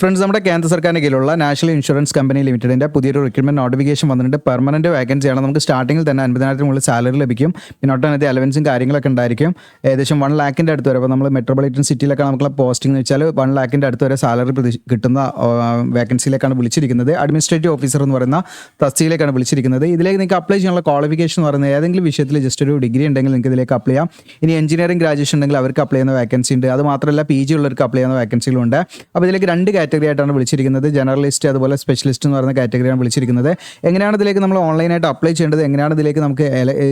Friends, നമ്മുടെ കേന്ദ്ര സർക്കാരിൻ്റെ കീഴിലുള്ള നാഷണൽ ഇൻഷുറൻസ് കമ്പനി ലിമിറ്റഡിൻ്റെ പുതിയൊരു റിക്രൂട്ട്മെന്റ് നോട്ടിഫിക്കേഷൻ വന്നിട്ടുണ്ട്. പെർമനന്റ് വേക്കൻസിയാണ്. നമുക്ക് സ്റ്റാർട്ടിങ്ങിൽ തന്നെ 50,000 മുകളിൽ സാലറി ലഭിക്കും. പിന്നെ ഒട്ടനവധി അലവൻസും കാര്യങ്ങളൊക്കെ ഉണ്ടായിരിക്കും. ഏകദേശം 1 ലാഖിൻ്റെ അടുത്ത് വരെ. അപ്പോൾ നമ്മൾ മെട്രോപൊളിറ്റൻ സിറ്റിയിലൊക്കെ നമുക്കുള്ള പോസ്റ്റിംഗ് എന്ന് വെച്ചാൽ 1 ലാഖിൻ്റെ അടുത്ത് വരെ സാലറി കിട്ടുന്ന വേക്കൻസിയിലേക്കാണ് വിളിച്ചിരിക്കുന്നത്. അഡ്മിനിസ്ട്രേറ്റീവ് ഓഫീസർ എന്ന് പറയുന്ന തസ്തിയിലേക്കാണ് വിളിച്ചിരിക്കുന്നത്. ഇതിലേക്ക് നിങ്ങൾക്ക് അപ്ലൈ ചെയ്യാനുള്ള ക്വാളിഫിക്കേഷൻ എന്ന് പറയുന്നത് ഏതെങ്കിലും വിഷയത്തിൽ ജസ്റ്റ് ഒരു ഡിഗ്രി ഉണ്ടെങ്കിൽ നിങ്ങൾക്ക് ഇതിലേക്ക് അപ്ലൈ ചെയ്യാം. ഇനി എഞ്ചിനീയറിംഗ് ഗ്രാജുവേഷൻ ഉണ്ടെങ്കിൽ അവർക്ക് അപ്ലൈ ചെയ്യുന്ന വേക്കൻസി ഉണ്ട്. അത് മാത്രമല്ല PG ഉള്ളവർക്ക് അപ്ലൈ ചെയ്യുന്ന വേക്കൻസികളുണ്ട്. അപ്പോൾ ഇതിലേക്ക് 2 കാറ്റഗറി ആയിട്ടാണ് വിളിച്ചിരിക്കുന്നത്. ജനറലിസ്റ്റ് അതുപോലെ സ്പെഷ്യലിസ്റ്റ് എന്ന് പറയുന്ന കാറ്റഗറിയാണ് വിളിച്ചിരിക്കുന്നത്. എങ്ങനെയാണ് ഇതിലേക്ക് നമ്മൾ ഓൺലൈനായിട്ട് അപ്ലൈ ചെയ്യേണ്ടത്, എങ്ങനെയാണ് ഇതിലേക്ക് നമുക്ക്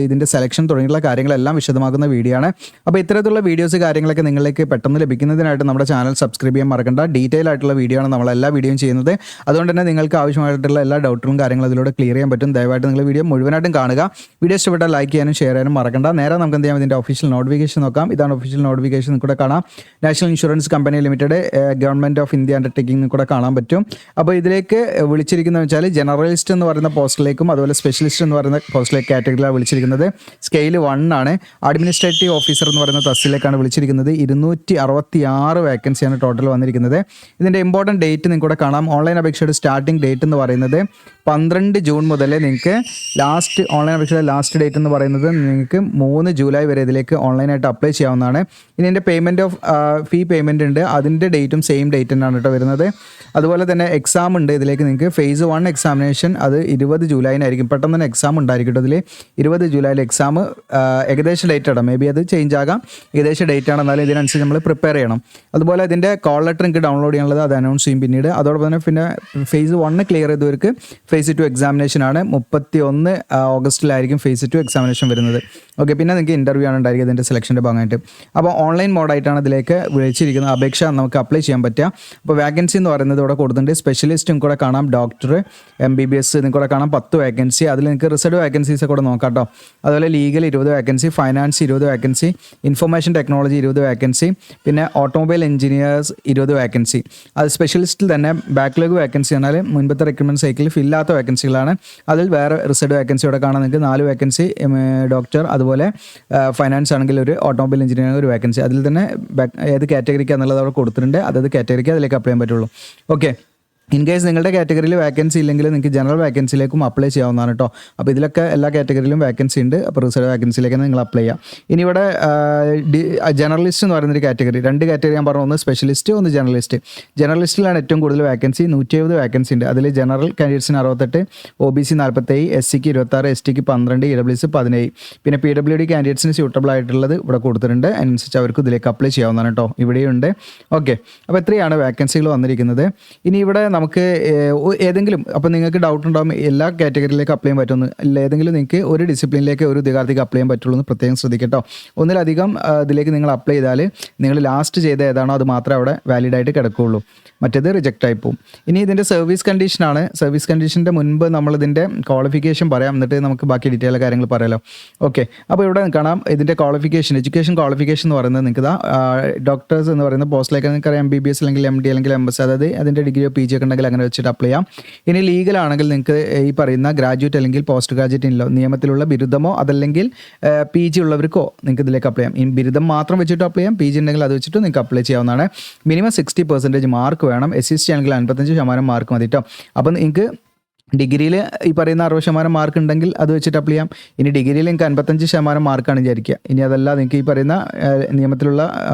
ഇതിൻ്റെ സെലക്ഷൻ തുടങ്ങിയുള്ള കാര്യങ്ങളെല്ലാം വിശദമാക്കുന്ന വീഡിയോ ആണ്. അപ്പോൾ ഇത്തരത്തിലുള്ള വീഡിയോസ് കാര്യങ്ങളൊക്കെ നിങ്ങളിലേക്ക് പെട്ടെന്ന് ലഭിക്കുന്നതിനായിട്ട് നമ്മുടെ ചാനൽ സബ്സ്ക്രൈബ് ചെയ്യാൻ മറക്കണ്ട. ഡീറ്റെയിൽ ആയിട്ടുള്ള വീഡിയോ ആണ് നമ്മൾ എല്ലാ വീഡിയോയും ചെയ്യുന്നത്. അതുകൊണ്ട് തന്നെ നിങ്ങൾക്ക് ആവശ്യമായിട്ടുള്ള എല്ലാ ഡൗട്ടുകളും കാര്യങ്ങളും അതിലൂടെ ക്ലിയർ ചെയ്യാൻ പറ്റും. ദയവായിട്ട് നിങ്ങൾ വീഡിയോ മുഴുവനായിട്ടും കാണുക. വീഡിയോ ഇഷ്ടപ്പെട്ടാൽ ലൈക്ക് ചെയ്യാനും ഷെയർ ചെയ്യാനും മറക്കണ്ട. നേരെ നമുക്ക് എന്ത് ചെയ്യാം, ഇതിൻ്റെ ഒഫീഷ്യൽ നോട്ടിഫിക്കേഷൻ നോക്കാം. ഇതാണ് ഒഫീഷ്യൽ നോട്ടിഫിക്കേഷൻ. കൂടെ കാണാം. National insurance company limited government of India undertaking കൂടെ കാണാൻ പറ്റും. അപ്പോൾ ഇതിലേക്ക് വിളിച്ചിരിക്കുന്നത് വെച്ചാൽ ജനറലിസ്റ്റ് എന്ന് പറയുന്ന പോസ്റ്റിലേക്കും അതുപോലെ സ്പെഷ്യലിസ്റ്റ് എന്ന് പറയുന്ന പോസ്റ്റിലേക്ക് കാറ്റഗറിയിലാണ് വിളിച്ചിരിക്കുന്നത്. സ്കെയിൽ 1 ആണ്. അഡ്മിനിസ്ട്രേറ്റീവ് ഓഫീസർ എന്ന് പറയുന്ന തസ്തിയിലേക്കാണ് വിളിച്ചിരിക്കുന്നത്. 266 വേക്കൻസിയാണ് ടോട്ടൽ വന്നിരിക്കുന്നത്. ഇതിൻ്റെ ഇമ്പോർട്ടൻറ്റ് ഡേറ്റ് നിങ്ങൾക്ക് കൂടെ കാണാം. ഓൺലൈൻ അപേക്ഷയുടെ സ്റ്റാർട്ടിംഗ് ഡേറ്റ് എന്ന് പറയുന്നത് 12 ജൂൺ മുതൽ നിങ്ങൾക്ക് ഓൺലൈൻ അപേക്ഷയുടെ ലാസ്റ്റ് ഡേറ്റ് എന്ന് പറയുന്നത് നിങ്ങൾക്ക് 3 ജൂലൈ വരെ ഇതിലേക്ക് ഓൺലൈനായിട്ട് അപ്ലൈ ചെയ്യാവുന്നതാണ്. ഇനി എൻ്റെ പേയ്മെൻറ്റ് ഓഫ് ഫീ പേയ്മെൻറ്റ് ഉണ്ട്. അതിൻ്റെ ഡേറ്റും സെയിം ഡേറ്റ് തന്നെയാണ് കേട്ടോ വരുന്നത്. അതുപോലെ തന്നെ എക്സാം ഉണ്ട്. ഇതിലേക്ക് നിങ്ങൾക്ക് ഫേസ് 1 എക്സാമിനേഷൻ അത് 20 ജൂലൈനായിരിക്കും. പെട്ടെന്ന് തന്നെ എക്സാം ഉണ്ടായിരിക്കും കേട്ടോ. ഇതിൽ 20 ജൂലൈയിൽ എക്സാം ഏകദേശം ഡേറ്റ് ആണ്. മേ ബി അത് ചേഞ്ച് ആകാം. ഏകദേശം ഡേറ്റ് ആണ്. എന്നാലും ഇതിനനുസരിച്ച് നമ്മൾ പ്രിപ്പയർ ചെയ്യണം. അതുപോലെ ഇതിൻ്റെ കോൾ ലെറ്റർ നിങ്ങൾക്ക് ഡൗൺലോഡ് ചെയ്യാനുള്ളത് അത് അനൗൺസ് ചെയ്യും പിന്നീട്. അതോടൊപ്പം തന്നെ പിന്നെ ഫേസ് 1 ക്ലിയർ ചെയ്തവർക്ക് ഫേസ് 2 എക്സാമിനേഷൻ ആണ്. 31 ഓഗസ്റ്റിലായിരിക്കും ഫേസ് 2 എക്സാമിനേഷൻ വരുന്നത്. ഓക്കെ, പിന്നെ നിങ്ങൾക്ക് ഇൻ്റർവ്യൂ ആണ് ഉണ്ടായിരിക്കുക ഇതിൻ്റെ സെലക്ഷൻ്റെ ഭാഗമായിട്ട്. അപ്പോൾ ഓൺലൈൻ മോഡായിട്ടാണ് ഇതിലേക്ക് വിളിച്ചിരിക്കുന്നത്. അപേക്ഷ നമുക്ക് അപ്ലൈ ചെയ്യാൻ പറ്റുക. അപ്പോൾ വേക്കൻസി എന്ന് പറയുന്നത് ഇവിടെ കൊടുത്തിട്ടുണ്ട്. സ്പെഷ്യലിസ്റ്റും കൂടെ കാണാം. ഡോക്ടർ, MBBS നിങ്ങൾക്ക് കൂടെ കാണാം. 10 വേക്കൻസി. അതിൽ നിങ്ങൾക്ക് റിസർവ് വേക്കൻസീസ് കൂടെ നോക്കാം കേട്ടോ. അതുപോലെ legal 20 vacancy, finance 20 vacancy, information technology 20 vacancy, പിന്നെ ഓട്ടോമൊബൈൽ എഞ്ചിനീയേഴ്സ് 20 വേക്കൻസി. അത് സ്പെഷ്യലിസ്റ്റിൽ തന്നെ ബാക്ക്ലോഗ് വേക്കൻസി എന്നാൽ മുൻപത്തെ റിക്രൂട്ട്മെൻറ്റ് സൈക്കിളിൽ ഫില്ലാത്ത വേക്കൻസികളാണ്. അതിൽ വേറെ റിസർവ് വേക്കൻസി ഇവിടെ കാണാൻ നിങ്ങൾക്ക് 4 വേക്കൻസി ഡോക്ടർ, അതുപോലെ ഫൈനാൻസ് ആണെങ്കിൽ ഒരു ഓട്ടോമൊബൈൽ എഞ്ചിനീയർ ഒരു വേക്കൻസി. അതിൽ തന്നെ ഏത് കാറ്റഗറിക്കാന്നുള്ളത് അവിടെ കൊടുത്തിട്ടുണ്ട്. അതായത് കാറ്റഗറിക്ക് അതിലേക്ക് അപ്ലൈ ചെയ്യാൻ പറ്റുള്ളൂ. ഓക്കെ, ഇൻ കേസ് നിങ്ങളുടെ കാറ്റഗറിയിൽ വേക്കൻസി ഇല്ലെങ്കിൽ നിങ്ങൾക്ക് ജനറൽ വേക്കൻസിയിലേക്കും അപ്ലൈ ചെയ്യാവുന്നതാണ് കേട്ടോ. അപ്പോൾ ഇതിലൊക്കെ എല്ലാ കാറ്റഗറിയിലും വേക്കൻസി ഉണ്ട്. അപ്പോൾ റിസർവ് വേക്കൻസിയിലേക്ക് നിങ്ങൾ അപ്ലൈ ചെയ്യാം. ഇനി ഇവിടെ ജനറലിസ്റ്റ് എന്ന് പറയുന്നൊരു കാറ്റഗറി, 2 കാറ്റഗറി ഞാൻ പറഞ്ഞു. ഒന്ന് സ്പെഷ്യലിസ്റ്റ്, ഒന്ന് ജനറലിസ്റ്റ്. ജനറലിസ്റ്റിലാണ് ഏറ്റവും കൂടുതൽ വേക്കൻസി. 170 വേക്കൻസി ഉണ്ട്. അതിൽ ജനറൽ കാൻഡിഡേറ്റ്സിന് 67, OBC 47, SCക്ക് 26, STക്ക് 12, EWS 17. പിന്നെ PWD കാൻഡിഡേറ്റ്സിന് സ്യൂട്ടബിൾ ആയിട്ടുള്ളത് ഇവിടെ കൊടുത്തിട്ടുണ്ട്. അതിനനുസരിച്ച് അവർക്ക് ഇതിലേക്ക് അപ്ലൈ ചെയ്യാവുന്നതാണ് കേട്ടോ. ഇവിടെയുണ്ട്. ഓക്കെ, അപ്പോൾ ഇത്രയാണ് വേക്കൻസികൾ വന്നിരിക്കുന്നത്. ഇനി ഇവിടെ നമുക്ക് ഏതെങ്കിലും, അപ്പോൾ നിങ്ങൾക്ക് ഡൗട്ട് ഉണ്ടാകും എല്ലാ കാറ്റഗറിയിലേക്ക് അപ്ലൈ ചെയ്യാൻ പറ്റുമെന്ന്. ഇല്ല, ഏതെങ്കിലും നിങ്ങൾക്ക് ഒരു ഡിസിപ്ലിനിലേക്ക് ഒരു ഉദ്യോഗാർത്ഥിക്ക് അപ്ലൈ ചെയ്യാൻ പറ്റുള്ളൂ എന്ന് പ്രത്യേകം ശ്രദ്ധിക്കട്ടോ. ഒന്നിലധികം ഇതിലേക്ക് നിങ്ങൾ അപ്ലൈ ചെയ്താൽ നിങ്ങൾ ലാസ്റ്റ് ചെയ്ത ഏതാണോ അത് മാത്രമേ അവിടെ വാലിഡായിട്ട് കിടക്കുകയുള്ളൂ. മറ്റേത് റിജക്റ്റ് ആയി പോകും. ഇനി ഇതിൻ്റെ സർവീസ് കണ്ടീഷനാണ്. സർവീസ് കണ്ടീഷൻ്റെ മുൻപ് നമ്മളിതിൻ്റെ ക്വാളിഫിക്കേഷൻ പറയാം, എന്നിട്ട് നമുക്ക് ബാക്കി ഡീറ്റെയിൽ കാര്യങ്ങൾ പറയാമല്ലോ. ഓക്കെ, അപ്പോൾ ഇവിടെ കാണാം ഇതിൻ്റെ ക്വാളിഫിക്കേഷൻ, എഡ്യൂക്കേഷൻ ക്വാളിഫിക്കേഷൻ എന്ന് പറയുന്നത് നിങ്ങൾക്ക് ഡോക്ടേഴ്സ് എന്ന് പറയുന്ന പോസ്റ്റിലേക്ക് നിങ്ങൾക്ക് MBBS അല്ലെങ്കിൽ MD അല്ലെങ്കിൽ MS, അതായത് അതിൻ്റെ ഡിഗ്രിയോ PG ഒക്കെ ഉണ്ടെങ്കിൽ അങ്ങനെ വെച്ചിട്ട് അപ്ലൈ ചെയ്യാം. ഇനി ലീഗലാണെങ്കിൽ നിങ്ങൾക്ക് ഈ പറയുന്ന ഗ്രാജുവേറ്റ് അല്ലെങ്കിൽ പോസ്റ്റ് ഗ്രാജുവേറ്റ് നിയമത്തിലുള്ള ബിരുദമോ അതല്ലെങ്കിൽ PG ഉള്ളവർക്കോ നിങ്ങൾക്ക് ഇതിലേക്ക് അപ്ലൈ ചെയ്യാം. ഈ ബിരുദം മാത്രം വെച്ചിട്ട് അപ്ലൈ ചെയ്യാം. PG ഉണ്ടെങ്കിൽ അത് വെച്ചിട്ട് നിങ്ങൾക്ക് അപ്ലൈ ചെയ്യാവുന്നതാണ്. മിനിമം 60% മാർക്ക് വേണം. SC ആണെങ്കിൽ 55% മാർക്ക് മതി കേട്ടോ. അപ്പം നിങ്ങൾക്ക് ഡിഗ്രിയിൽ ഈ പറയുന്ന 60% മാർക്ക് ഉണ്ടെങ്കിൽ അത് വെച്ചിട്ട് അപ്ലൈ ചെയ്യാം. ഇനി ഡിഗ്രിയിൽ നിങ്ങൾക്ക് 55% മാർക്കാണ് വിചാരിക്കുക. ഇനി അതല്ല, നിങ്ങൾക്ക് ഈ പറയുന്ന നിയമത്തിലുള്ള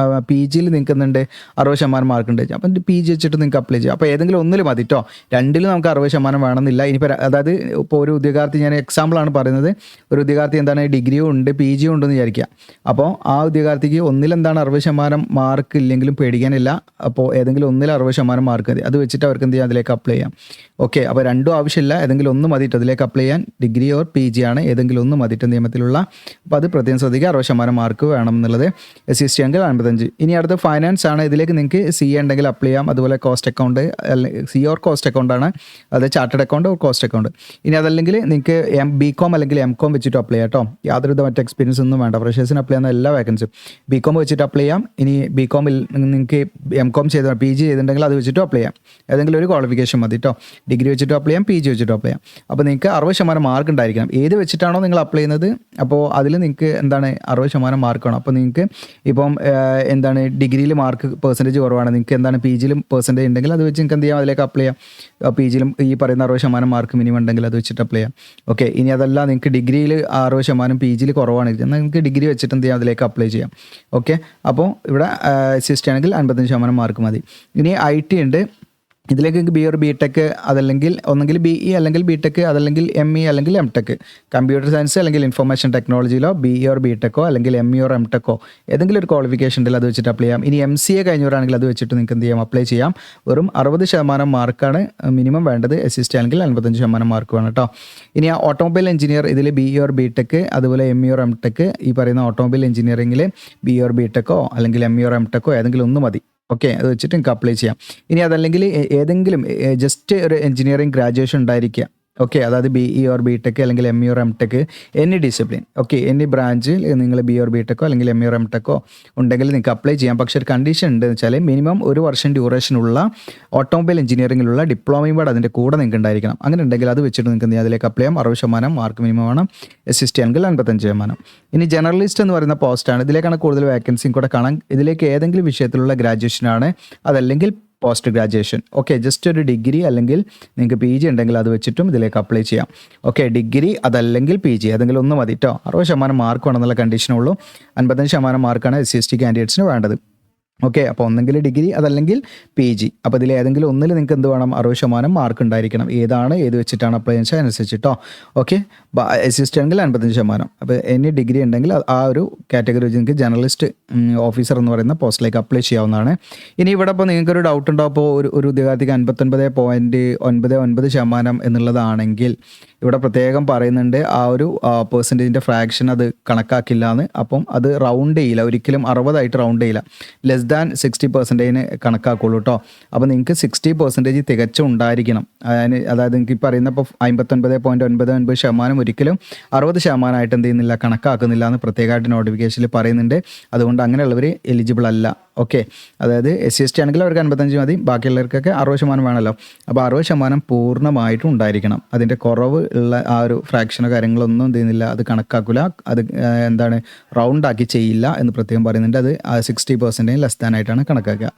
PGയിൽ നിങ്ങൾക്ക് എന്തുണ്ട് 60% മാർക്ക് ഉണ്ട്. അപ്പം PG വെച്ചിട്ട് നിങ്ങൾക്ക് അപ്ലൈ ചെയ്യാം. അപ്പോൾ ഏതെങ്കിലും ഒന്നിൽ മതി കേട്ടോ. 2ലും നമുക്ക് 60% വേണമെന്നില്ല. ഇനിയിപ്പോൾ അതായത് ഇപ്പോൾ ഒരു ഉദ്യോഗാർത്ഥി, ഞാൻ എക്സാമ്പിളാണ് പറയുന്നത്, ഒരു ഉദ്യോഗാർത്ഥി എന്താണ് ഡിഗ്രിയും ഉണ്ട് PGയും ഉണ്ടെന്ന് വിചാരിക്കുക. അപ്പോൾ ആ ഉദ്യോഗാർത്ഥിക്ക് ഒന്നിലെന്താണ് 60% മാർക്ക് ഇല്ലെങ്കിലും പേടിക്കാനില്ല. അപ്പോൾ ഏതെങ്കിലും ഒന്നിൽ 60% മാർക്ക് മതി. അത് വെച്ചിട്ട് അവർക്ക് എന്ത് ചെയ്യാം, അതിലേക്ക് അപ്ലൈ ചെയ്യാം. ഓക്കെ, അപ്പോൾ രണ്ടും ആവശ്യമില്ല. ഏതെങ്കിലും ഒന്ന് മതിയിട്ട് അതിലേക്ക് അപ്ലൈ ചെയ്യാൻ. ഡിഗ്രി ഓർ PG ആണ്, ഏതെങ്കിലും ഒന്ന് മതിയിട്ട് നിയമത്തിലുള്ള. അപ്പോൾ അത് പ്രത്യേകം ശ്രദ്ധിക്കുക. 60% മാർക്ക് വേണം എന്നുള്ളത്. SC ആണെങ്കിൽ 55. ഇനി അടുത്ത ഫൈനാൻസ് ആണ്. ഇതിലേക്ക് നിങ്ങൾക്ക് CA ഉണ്ടെങ്കിൽ അപ്ലൈ ചെയ്യാം. അതുപോലെ cost account, CA or cost അക്കൗണ്ടാണ്, അത് chartered account or cost account. ഇനി അതല്ലെങ്കിൽ നിങ്ങൾക്ക് BCom അല്ലെങ്കിൽ MCom വെച്ചിട്ട് അപ്ലൈ ചെയ്യാം കേട്ടോ. യാതൊരു മറ്റ് എക്സ്പീരിയൻസ് ഒന്നും വേണ്ട. ഫ്രഷേഴ്സിന് അപ്ലൈ ചെയ്യുന്ന എല്ലാ വേക്കൻസിയും BCom വെച്ചിട്ട് അപ്ലൈ ചെയ്യാം. ഇനി BComൽ നിങ്ങൾക്ക് MCom ചെയ്ത PG ചെയ്തിട്ടുണ്ടെങ്കിൽ അത് വെച്ചിട്ട് അപ്ലൈ ചെയ്യാം. ഏതെങ്കിലും ഒരു ക്വാളിഫിക്കേഷൻ മതി കേട്ടോ. ഡിഗ്രി വെച്ചിട്ട് അപ്ലൈ ചെയ്യാം, PG വെച്ചിട്ട് അപ്ലൈ ചെയ്യാം. അപ്പോൾ നിങ്ങൾക്ക് 60% മാർക്ക് ഉണ്ടായിരിക്കണം. ഏത് വെച്ചിട്ടാണോ നിങ്ങൾ അപ്ലൈ ചെയ്യുന്നത്, അപ്പോൾ അതിൽ നിങ്ങൾക്ക് എന്താണ് 60% മാർക്ക് വേണം. അപ്പോൾ നിങ്ങൾക്ക് ഇപ്പം എന്താണ് ഡിഗ്രിയിൽ മാർക്ക് പെർസെൻറ്റേജ് കുറവാണ്, നിങ്ങൾക്ക് എന്താണ് പി ജിയിലും പെർസെൻറ്റേജ് ഉണ്ടെങ്കിൽ അത് വെച്ച് നിങ്ങൾക്ക് എന്ത് ചെയ്യാം, അതിലേക്ക് അപ്ലൈ ചെയ്യാം. പി ജിയിലും ഈ പറയുന്ന 60% മാർക്ക് മിനിമം ഉണ്ടെങ്കിൽ അത് വെച്ചിട്ട് അപ്ലൈ ചെയ്യാം. ഓക്കെ, ഇനി അതല്ല നിങ്ങൾക്ക് ഡിഗ്രിയിൽ 60%, പി ജിയിൽ കുറവാണ്, എന്നാൽ നിങ്ങൾക്ക് ഡിഗ്രി വെച്ചിട്ട് എന്ത് ചെയ്യാം, അതിലേക്ക് അപ്ലൈ ചെയ്യാം. ഓക്കെ, അപ്പോൾ ഇവിടെ SC/ST ആണെങ്കിൽ 55% മാർക്ക് മതി. ഇനി IT ഉണ്ട്, ഇതിലേക്ക് ബി ഓർ ബി ടെക്, അതല്ലെങ്കിൽ ഒന്നെങ്കിൽ BE അല്ലെങ്കിൽ BTech, അതല്ലെങ്കിൽ ME അല്ലെങ്കിൽ MTech, കമ്പ്യൂട്ടർ സയൻസ് അല്ലെങ്കിൽ ഇൻഫർമേഷൻ ടെക്നോളജിയിലോ BE ഓർ BTechോ അല്ലെങ്കിൽ ME ഓർ MTechോ ഏതെങ്കിലും ഒരു ക്വാളിഫിക്കേഷൻ ഉണ്ടെങ്കിൽ അത് വെച്ചിട്ട് അപ്ലൈ ചെയ്യാം. ഇനി MCA കഴിഞ്ഞവരാണെങ്കിൽ അത് വെച്ചിട്ട് നിങ്ങൾക്ക് എന്ത് ചെയ്യാം, അപ്ലൈ ചെയ്യാം. വെറും 60% മാർക്കാണ് മിനിമം വേണ്ടത്. SC/ST ആണെങ്കിൽ 55% മാർക്ക് വേണം കേട്ടോ. ഇനി ഓട്ടോമൊബൈൽ എഞ്ചിനീയർ, ഇതിൽ BE ഓർ BTech, അതുപോലെ ME ഓർ MTech, ഈ പറയുന്ന ഓട്ടോമൊബൈൽ എഞ്ചിനീയറിംഗിൽ BE ഓർ BTechോ അല്ലെങ്കിൽ ME ഓർ MTechോ ഏതെങ്കിലും ഒന്ന് മതി. ഓക്കെ, അത് വെച്ചിട്ട് നിങ്ങൾക്ക് അപ്ലൈ ചെയ്യാം. ഇനി അതല്ലെങ്കിൽ ഏതെങ്കിലും ജസ്റ്റ് ഒരു എഞ്ചിനീയറിംഗ് ഗ്രാജുവേഷൻ ഉണ്ടായിരിക്കുക. ഓക്കെ, അതായത് BE ഓർ BTech അല്ലെങ്കിൽ ME or MTech, any discipline, okay, any ബ്രാഞ്ചിൽ നിങ്ങൾ BE ഓർ BTechോ അല്ലെങ്കിൽ ME ഓർ MTechോ ഉണ്ടെങ്കിൽ നിങ്ങൾക്ക് അപ്ലൈ ചെയ്യാം. പക്ഷേ ഒരു കണ്ടീഷൻ ഉണ്ട് എന്ന് വെച്ചാൽ മിനിമം 1 വർഷം ഡ്യൂറേഷനുള്ള ഓട്ടോമൊബൈൽ എഞ്ചിനീയറിംഗിലുള്ള ഡിപ്ലോമയും കൂടെ അതിൻ്റെ കൂടെ നിങ്ങൾക്ക് ഉണ്ടായിരിക്കണം. അങ്ങനെ ഉണ്ടെങ്കിൽ അത് വെച്ചിട്ട് നിങ്ങൾക്ക് അതിലേക്ക് അപ്ലൈ ചെയ്യാം. 60% മാർക്ക് മിനിമം ആണ്. SC/ST ആണെങ്കിൽ 55%. ഇനി ജനറലിസ്റ്റ് എന്ന് പറയുന്ന പോസ്റ്റാണ്, ഇതിലേക്കാണ് കൂടുതൽ വേക്കൻസിയും കൂടെ കാണാം. ഇതിലേക്ക് ഏതെങ്കിലും വിഷയത്തിലുള്ള ഗ്രാജുവേഷനാണ്, അതല്ലെങ്കിൽ പോസ്റ്റ് ഗ്രാജുവേഷൻ. ഓക്കെ, ജസ്റ്റ് ഒരു ഡിഗ്രി അല്ലെങ്കിൽ നിങ്ങൾക്ക് PG ഉണ്ടെങ്കിൽ അത് വെച്ചിട്ടും ഇതിലേക്ക് അപ്ലൈ ചെയ്യാം. ഓക്കെ, ഡിഗ്രി അതല്ലെങ്കിൽ PG ഏതെങ്കിലും ഒന്ന് മതി കേട്ടോ. 60% മാർക്ക് വേണമെന്നുള്ള കണ്ടീഷനുള്ളൂ. 55% മാർക്കാണ് SC/ST കാൻഡിഡേറ്റ്സിന് വേണ്ടത്. ഓക്കെ, അപ്പോൾ ഒന്നെങ്കിൽ ഡിഗ്രി അതല്ലെങ്കിൽ PG. അപ്പോൾ ഇതിൽ ഏതെങ്കിലും ഒന്നിൽ നിങ്ങൾക്ക് എന്ത് വേണം, 60% മാർക്ക് ഉണ്ടായിരിക്കണം. ഏത് വെച്ചിട്ടാണ് അപ്ലൈ ചെയ്യുന്നത് അനുസരിച്ചിട്ടോ. ഓക്കെ, SC/ST ആണെങ്കിൽ 55%. അപ്പോൾ എനി ഡിഗ്രി ഉണ്ടെങ്കിൽ ആ ഒരു കാറ്റഗറി വെച്ച് നിങ്ങൾക്ക് ജേർണലിസ്റ്റ് ഓഫീസർ എന്ന് പറയുന്ന പോസ്റ്റിലേക്ക് അപ്ലൈ ചെയ്യാവുന്നതാണ്. ഇനി ഇവിടെ ഇപ്പോൾ നിങ്ങൾക്കൊരു ഡൗട്ട് ഉണ്ടാവും, അപ്പോൾ ഒരു ഉദ്യോഗാർത്ഥിക്ക് 59.99% എന്നുള്ളതാണെങ്കിൽ ഇവിടെ പ്രത്യേകം പറയുന്നുണ്ട് ആ ഒരു പെർസെൻറ്റേജിൻ്റെ ഫ്രാക്ഷൻ അത് കണക്കാക്കില്ല എന്ന്. അപ്പം അത് റൗണ്ട് ചെയ്യില്ല, ഒരിക്കലും 60 റൗണ്ട് ചെയ്യില്ല. ലെസ് ദാൻ 60% കണക്കാക്കുള്ളൂ കേട്ടോ. അപ്പോൾ നിങ്ങൾക്ക് 60% തികച്ചും ഉണ്ടായിരിക്കണം. അതായത് നിങ്ങൾക്ക് ഈ പറയുന്ന ഇപ്പോൾ 59.99% ഒരിക്കലും 60% എന്ത് ചെയ്യുന്നില്ല, കണക്കാക്കുന്നില്ല എന്ന് പ്രത്യേകമായിട്ട് നോട്ടിഫിക്കേഷനിൽ പറയുന്നുണ്ട്. അതുകൊണ്ട് അങ്ങനെയുള്ളവർ എലിജിബിൾ അല്ല. ഓക്കെ, അതായത് SC/ST ആണെങ്കിൽ അവർക്ക് 55 മതി, ബാക്കിയുള്ളവർക്കൊക്കെ 60% വേണമല്ലോ. അപ്പോൾ 60% പൂർണ്ണമായിട്ടും ഉണ്ടായിരിക്കണം. അതിൻ്റെ കുറവ് ഉള്ള ആ ഒരു ഫ്രാക്ഷനോ കാര്യങ്ങളൊന്നും എന്ത് ചെയ്യുന്നില്ല, അത് കണക്കാക്കില്ല. അത് എന്താണ് റൗണ്ട് ആക്കി ചെയ്യില്ല എന്ന് പ്രത്യേകം പറയുന്നുണ്ട്. അത് 60% ലെസ് ദാൻ ആയിട്ടാണ് കണക്കാക്കുക.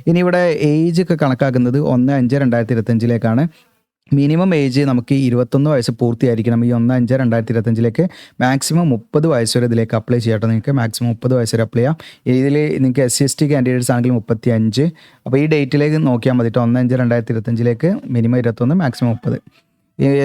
ഇനി ഇവിടെ ഏജ് ഒക്കെ കണക്കാക്കുന്നത് 1/5/2025 മിനിമം ഏജ് നമുക്ക് 21 വയസ്സ് പൂർത്തിയായിരിക്കണം. ഈ 1/5/2025 മാക്സിമം 30 വയസ്സ് വരെ ഇതിലേക്ക് അപ്ലൈ ചെയ്യട്ടെ. നിങ്ങൾക്ക് മാക്സിമം 30 വയസ്സ് വരെ അപ്ലൈ ചെയ്യാം. ഇതിൽ നിങ്ങൾക്ക് SC/ST കാൻഡിഡേറ്റ്സ് ആണെങ്കിൽ 35. അപ്പോൾ ഈ ഡേറ്റിലേക്ക് നോക്കിയാൽ മതി. 1/5/2025 മിനിമം 21, മാക്സിമം 30.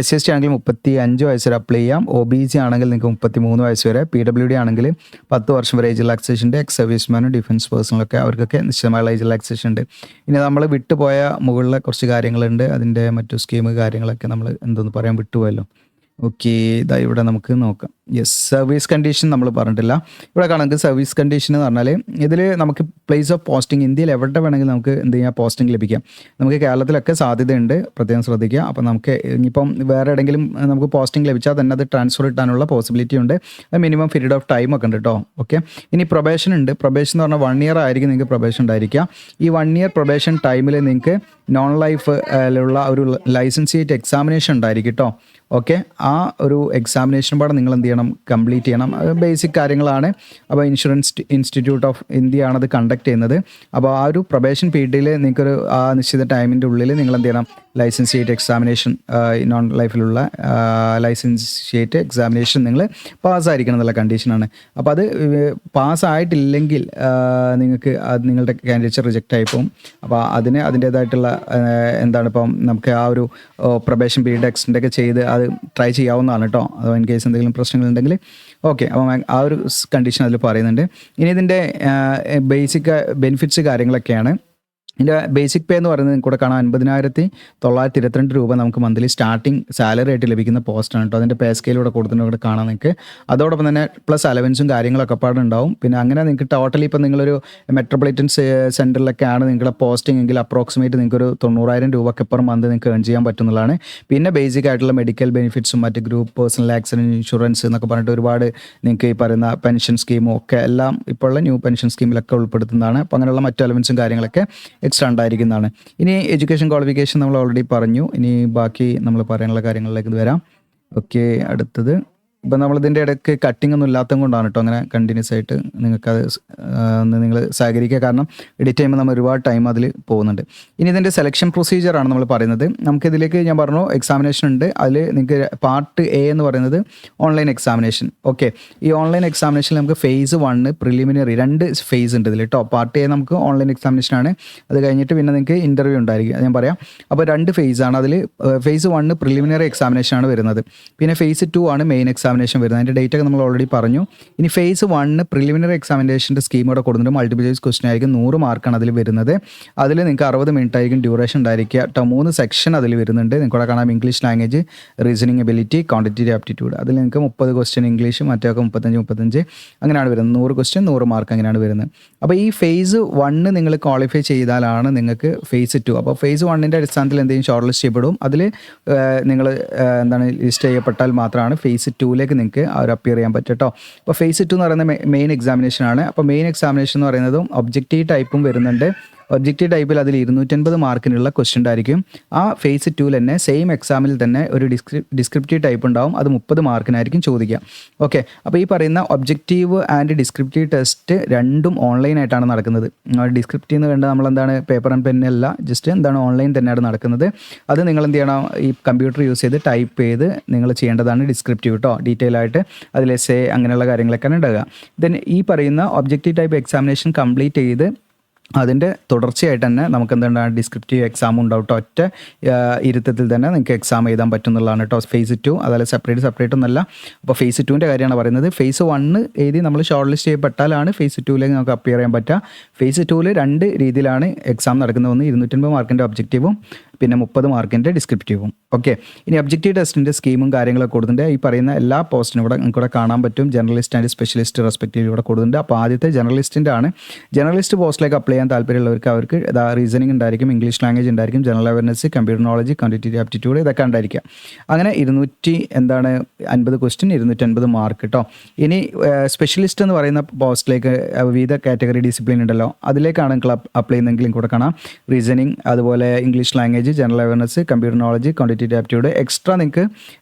SC/ST ആണെങ്കിൽ 35 വയസ്സ് വരെ അപ്ലൈ ചെയ്യാം. OBC ആണെങ്കിൽ നിങ്ങൾക്ക് 33 വയസ്സ് വരെ. PWD ആണെങ്കിൽ 10 വർഷം വരെ ഏജ് റിലാക്സേഷൻ ഉണ്ട്. എക്സ് സർവീസ്മാനും ഡിഫൻസ് പേഴ്സണലൊക്കെ അവർക്കൊക്കെ നിശ്ചയമായുള്ള ഏജ് റിലാക്സേഷൻ ഉണ്ട്. ഇനി നമ്മൾ വിട്ടുപോയ മുകളിലെ കുറച്ച് കാര്യങ്ങളുണ്ട്, അതിൻ്റെ മറ്റു സ്കീം കാര്യങ്ങളൊക്കെ നമ്മൾ എന്തെന്ന് പറയാൻ വിട്ടുപോയല്ലോ. ഓക്കെ, ഇതാ ഇവിടെ നമുക്ക് നോക്കാം. യെസ്, സർവീസ് കണ്ടീഷൻ നമ്മൾ പറഞ്ഞിട്ടില്ല. ഇവിടെ കാണാം സർവീസ് കണ്ടീഷൻ എന്ന് പറഞ്ഞാൽ ഇതിൽ നമുക്ക് പ്ലേസ് ഓഫ് പോസ്റ്റിംഗ് ഇന്ത്യയിൽ എവിടെ വേണമെങ്കിലും നമുക്ക് എന്ത് ചെയ്യാം, പോസ്റ്റിംഗ് ലഭിക്കാം. നമുക്ക് കേരളത്തിലൊക്കെ സാധ്യതയുണ്ട്, പ്രത്യേകം ശ്രദ്ധിക്കുക. അപ്പോൾ നമുക്ക് ഇനിയിപ്പം വേറെ എവിടെയെങ്കിലും നമുക്ക് പോസ്റ്റിംഗ് ലഭിച്ചാൽ തന്നെ അത് ട്രാൻസ്ഫർ കിട്ടാനുള്ള പോസിബിലിറ്റി ഉണ്ട്. അത് മിനിമം പീരീഡ് ഓഫ് ടൈം ഒക്കെ ഉണ്ട് കേട്ടോ. ഓക്കെ, ഇനി പ്രൊബേഷൻ ഉണ്ട്. പ്രൊബേഷൻ എന്ന് പറഞ്ഞാൽ 1 ഇയർ ആയിരിക്കും നിങ്ങൾക്ക് പ്രൊബേഷൻ ഉണ്ടായിരിക്കുക. ഈ 1 ഇയർ പ്രൊബേഷൻ ടൈമിൽ നിങ്ങൾക്ക് നോൺ ലൈഫിലുള്ള ഒരു ലൈസൻസിയേറ്റ് എക്സാമിനേഷൻ ഉണ്ടായിരിക്കും കേട്ടോ. ഓക്കെ, ആ ഒരു എക്സാമിനേഷൻ പാടെ നിങ്ങൾ എന്ത് ചെയ്യണം, കംപ്ലീറ്റ് ചെയ്യണം. ബേസിക് കാര്യങ്ങളാണ്. അപ്പോൾ ഇൻഷുറൻസ് ഇൻസ്റ്റിറ്റ്യൂട്ട് ഓഫ് ഇന്ത്യ ആണത് കണ്ടക്ട് ചെയ്യുന്നത്. അപ്പോൾ ആ ഒരു പ്രൊബേഷൻ പീരീഡിൽ നിങ്ങൾക്കൊരു ആ നിശ്ചിത ടൈമിൻ്റെ ഉള്ളിൽ നിങ്ങൾ എന്ത് ചെയ്യണം, ലൈസൻസിയേറ്റ് എക്സാമിനേഷൻ, നോൺ ലൈഫിലുള്ള ലൈസൻസിയേറ്റ് എക്സാമിനേഷൻ നിങ്ങൾ പാസ്സായിരിക്കണം എന്നുള്ള കണ്ടീഷനാണ്. അപ്പോൾ അത് പാസ്സായിട്ടില്ലെങ്കിൽ നിങ്ങൾക്ക് അത് നിങ്ങളുടെ കാൻഡിഡേറ്റ് റിജക്റ്റ് ആയി പോകും. അപ്പോൾ അതിൻ്റേതായിട്ടുള്ള എന്താണ് ഇപ്പം നമുക്ക് ആ ഒരു പ്രൊബേഷൻ പീരീഡ് എക്സ്റ്റെൻഡ് ഒക്കെ ചെയ്ത് അത് ട്രൈ ചെയ്യാവുന്നതാണ് കേട്ടോ. അതോ ഇൻ കേസ് എന്തെങ്കിലും പ്രശ്നങ്ങളുണ്ടെങ്കിൽ. ഓക്കെ, അപ്പോൾ ആ ഒരു കണ്ടീഷൻ അതിൽ പറയുന്നുണ്ട്. ഇനി ഇതിൻ്റെ ബേസിക് ബെനിഫിറ്റ്സ് കാര്യങ്ങളൊക്കെയാണ്. ഇതിൻ്റെ ബേസിക് പേ എന്ന് പറയുന്നത് കൂടെ കാണാം 50,922 രൂപ നമുക്ക് മന്ത്ലി സ്റ്റാർട്ടിങ് സാലറി ആയിട്ട് ലഭിക്കുന്ന പോസ്റ്റാണ് കേട്ടോ. അതിൻ്റെ പേ സ്കെയിലൂടെ കൊടുത്തിട്ട് കാണാം നിങ്ങൾക്ക്. അതോടൊപ്പം തന്നെ പ്ലസ് അലവൻസും കാര്യങ്ങളൊക്കെ പാടുണ്ടാവും. പിന്നെ അങ്ങനെ നിങ്ങൾക്ക് ടോട്ടലി ഇപ്പോൾ നിങ്ങളൊരു മെട്രോപൊളിറ്റൻ സെൻറ്ററിലൊക്കെ ആണ് നിങ്ങളുടെ പോസ്റ്റിംഗ് എങ്കിൽ അപ്രോക്സിമേറ്റ് നിങ്ങൾക്കൊരു 90,000 രൂപയ്ക്ക് പെർ മന്ത് നിങ്ങൾക്ക് ഏൺ ചെയ്യാൻ പറ്റുന്നതാണ്. പിന്നെ ബേസിക് ആയിട്ടുള്ള മെഡിക്കൽ ബെനിഫിറ്റ്സും മറ്റ് ഗ്രൂപ്പ് പേഴ്സണൽ ആക്സിഡൻറ്റ് ഇൻഷുറൻസ് എന്നൊക്കെ പറഞ്ഞിട്ട് ഒരുപാട് നിങ്ങൾക്ക് ഈ പറയുന്ന പെൻഷൻ സ്കീമും ഒക്കെ എല്ലാം ഇപ്പോഴുള്ള ന്യൂ പെൻഷൻ സ്കീമിലൊക്കെ ഉൾപ്പെടുത്തുന്നതാണ്. അപ്പോൾ അങ്ങനെയുള്ള മറ്റു അലവൻസും കാര്യങ്ങളൊക്കെ എക്സ്ട്രാ ഉണ്ടായിരിക്കുന്നതാണ്. ഇനി എഡ്യൂക്കേഷൻ ക്വാളിഫിക്കേഷൻ നമ്മൾ ഓൾറെഡി പറഞ്ഞു. ഇനി ബാക്കി നമ്മൾ പറയാനുള്ള കാര്യങ്ങളിലേക്ക് വരാം. ഓക്കെ, അടുത്തത് ഇപ്പം നമ്മളിതിൻ്റെ ഇടയ്ക്ക് കട്ടിംഗ് ഒന്നും ഇല്ലാത്തത് കൊണ്ടാണ് കേട്ടോ അങ്ങനെ കണ്ടിന്യൂസ് ആയിട്ട് നിങ്ങൾക്കത് ഒന്ന് നിങ്ങൾ സഹകരിക്കുക. കാരണം എഡിറ്റ് ചെയ്യുമ്പോൾ നമ്മൾ ഒരുപാട് ടൈം അതിൽ പോകുന്നുണ്ട്. ഇനി ഇതിൻ്റെ സെലക്ഷൻ പ്രൊസീജിയറാണ് നമ്മൾ പറയുന്നത്. നമുക്കിതിലേക്ക് ഞാൻ പറഞ്ഞു എക്സാമിനേഷൻ ഉണ്ട്. അതിൽ നിങ്ങൾക്ക് പാർട്ട് എ എന്ന് പറയുന്നത് ഓൺലൈൻ എക്സാമിനേഷൻ. ഓക്കെ, ഈ ഓൺലൈൻ എക്സാമിനേഷനിൽ നമുക്ക് ഫേസ് 1 പ്രിലിമിനറി 2 ഫേസ് ഉണ്ട് ഇതിൽ കേട്ടോ. പാർട്ട് എ നമുക്ക് ഓൺലൈൻ എക്സാമിനേഷനാണ്. അത് കഴിഞ്ഞിട്ട് പിന്നെ നിങ്ങൾക്ക് ഇൻ്റർവ്യൂ ഉണ്ടായിരിക്കും, അത് ഞാൻ പറയാം. അപ്പോൾ 2 ഫേസാണ്. അതിൽ ഫേസ് 1 പ്രിലിമിനറി എക്സാമിനേഷനാണ് വരുന്നത്. പിന്നെ ഫേസ് 2 ആണ് മെയിൻ എക്സാമിനേഷൻ വരുന്നത്. അതിൻ്റെ ഡേറ്റ് ഒക്കെ നമ്മൾ ഓൾറെഡി പറഞ്ഞു. ഇനി ഫേസ് 1 പ്രിലിമിനറി എക്സാമിനേഷൻ്റെ സ്കീം ഇവിടെ കൊടുത്തിട്ട് മൾട്ടിപ്പിൾ ചോയ്സ് ക്വസ്റ്റൻ ആയിരിക്കും. 100 മാർക്കാണ് അതിൽ വരുന്നത്. അതിൽ നിങ്ങൾക്ക് 60 മിനിറ്റ് ആയിരിക്കും ഡ്യൂറേഷൻ ഉണ്ടായിരിക്കുക കേട്ടോ. 3 സെക്ഷൻ അതിൽ വരുന്നുണ്ട്. നിങ്ങൾക്ക് കാണാം English language, reasoning ability, quantitative aptitude. അതിൽ നിങ്ങൾക്ക് 30 ക്വസ്റ്റ്യൻ ഇംഗ്ലീഷ്, മറ്റൊക്കെ 35 അങ്ങനെയാണ് വരുന്നത്. 100 ക്വസ്റ്റ്യൻ 100 മാർക്ക് അങ്ങനെയാണ് വരുന്നത്. അപ്പോൾ ഈ ഫേസ് 1 നിങ്ങൾ ക്വാളിഫൈ ചെയ്താലാണ് നിങ്ങൾക്ക് ഫേസ് 2. അപ്പോൾ ഫേസ് 1ൻ്റെ അടിസ്ഥാനത്തിൽ എന്തെങ്കിലും ഷോർട്ട് ലിസ്റ്റ് ചെയ്യപ്പെടും. അതിൽ നിങ്ങൾ എന്താണ് ലിസ്റ്റ് ചെയ്യപ്പെട്ടാൽ മാത്രമാണ് ഫേസ് 2ലേക്ക് നിങ്ങൾക്ക് അപ്പിയർ ചെയ്യാൻ പറ്റും കേട്ടോ. അപ്പോൾ ഫേസ് 2 എന്ന് പറയുന്നത് മെയിൻ എക്സാമിനേഷൻ ആണ്. അപ്പോൾ മെയിൻ എക്സാമിനേഷൻ എന്ന് പറയുന്നതും ഒബ്ജക്റ്റീവ് ടൈപ്പും വരുന്നുണ്ട്. ഒബ്ജക്റ്റീവ് ടൈപ്പിൽ അതിൽ 250 മാർക്കിനുള്ള ക്വസ്റ്റ്യൻ ഉണ്ടായിരിക്കും. ആ ഫേസ് 2 തന്നെ സെയിം എക്സാമിൽ തന്നെ ഒരു ഡിസ്ക്രിപ്റ്റീവ് ടൈപ്പ് ഉണ്ടാവും. അത് 30 മാർക്കിനായിരിക്കും ചോദിക്കുക. ഓക്കെ, അപ്പോൾ ഈ പറയുന്ന ഒബ്ജക്റ്റീവ് ആൻഡ് ഡിസ്ക്രിപ്റ്റീവ് ടെസ്റ്റ് രണ്ടും ഓൺലൈനായിട്ടാണ് നടക്കുന്നത്. ഡിസ്ക്രിപ്റ്റീവ് എന്ന് കണ്ടാൽ നമ്മളെന്താണ് പേപ്പർ ആൻഡ് പെന്നല്ല, ജസ്റ്റ് എന്താണ് ഓൺലൈൻ തന്നെയാണ് നടക്കുന്നത്. അത് നിങ്ങൾ എന്ത് ചെയ്യണം, ഈ കമ്പ്യൂട്ടർ യൂസ് ചെയ്ത് ടൈപ്പ് ചെയ്ത് നിങ്ങൾ ചെയ്യേണ്ടതാണ് ഡിസ്ക്രിപ്റ്റീവ് കേട്ടോ. ഡീറ്റെയിൽ ആയിട്ട് അതിൽ എസ്സേ അങ്ങനെയുള്ള കാര്യങ്ങളൊക്കെയാണ് ഉണ്ടാകുക. ദെൻ ഈ പറയുന്ന ഒബ്ജക്റ്റീവ് ടൈപ്പ് എക്സാമിനേഷൻ കംപ്ലീറ്റ് ചെയ്ത് അതിൻ്റെ തുടർച്ചയായിട്ട് തന്നെ നമുക്ക് എന്താണ് ഡിസ്ക്രിപ്റ്റീവ് എക്സാം ഉണ്ടാവും കേട്ടോ. ഒറ്റ ഇരുത്തത്തിൽ തന്നെ നിങ്ങൾക്ക് എക്സാം എഴുതാൻ പറ്റും എന്നുള്ളതാണ് കേട്ടോ. ഫേസ് 2 അതായത് സെപ്പറേറ്റ് ഒന്നല്ല. അപ്പോൾ ഫേസ് 2ൻ്റെ കാര്യമാണ് പറയുന്നത്. ഫേസ് 1 എഴുതി നമ്മൾ ഷോർട്ട് ലിസ്റ്റ് ചെയ്യപ്പെട്ടാലാണ് ഫേസ് 2ലേക്ക് നമുക്ക് അപ്പിയർ ചെയ്യാൻ പറ്റുക. ഫേസ് 2 2 രീതിയിലാണ് എക്സാം നടക്കുന്നത്. ഒന്ന് 250 മാർക്കിൻ്റെ ഒബ്ജക്റ്റീവും പിന്നെ 30 മാർക്കിൻ്റെ ഡിസ്ക്രിപ്റ്റീവും. ഓക്കെ, ഇനി ഒബ്ജക്റ്റീവ് ടെസ്റ്റിൻ്റെ സ്കീമും കാര്യങ്ങളൊക്കെ കൊടുത്തിട്ടുണ്ട്. ഈ പറയുന്ന എല്ലാ പോസ്റ്റിനും ഇവിടെ നിങ്ങൾക്ക് ഇവിടെ കാണാൻ പറ്റും. ജേർണലിസ്റ്റ് ആൻഡ് സ്പെഷ്യലിസ്റ്റ് റെസ്പെക്റ്റീവ് ഇവിടെ കൊടുത്തിട്ടുണ്ട്. അപ്പോൾ ആദ്യത്തെ ജേർണലിസ്റ്റിൻ്റെ ആണ്. ജേർണലിസ്റ്റ് പോസ്റ്റിലേക്ക് അപ്ലൈ ചെയ്യാൻ താല്പര്യമുള്ളവർക്ക് അവർക്ക് റീസണിങ് ഉണ്ടായിരിക്കും, ഇംഗ്ലീഷ് ലാംഗ്വേജ് ഉണ്ടായിരിക്കും, general awareness, computer knowledge, quantitative aptitude ഇതൊക്കെ ഉണ്ടായിരിക്കുക. അങ്ങനെ 250 ക്വസ്റ്റ്യൻ 250 മാർക്ക് കേട്ടോ. ഇനി സ്പെഷ്യലിസ്റ്റ് എന്ന് പറയുന്ന പോസ്റ്റിലേക്ക് വിവിധ കാറ്റഗറി ഡിസിപ്ലിൻ ഉണ്ടല്ലോ, അതിലേക്കാണ് നിങ്ങൾ അപ്ലൈ ചെയ്യുന്നതെങ്കിലും കൂടെ കാണാം. റീസണിങ്, അതുപോലെ English language, general awareness, computer knowledge, quantitative aptitude. Extra നിങ്ങൾക്ക്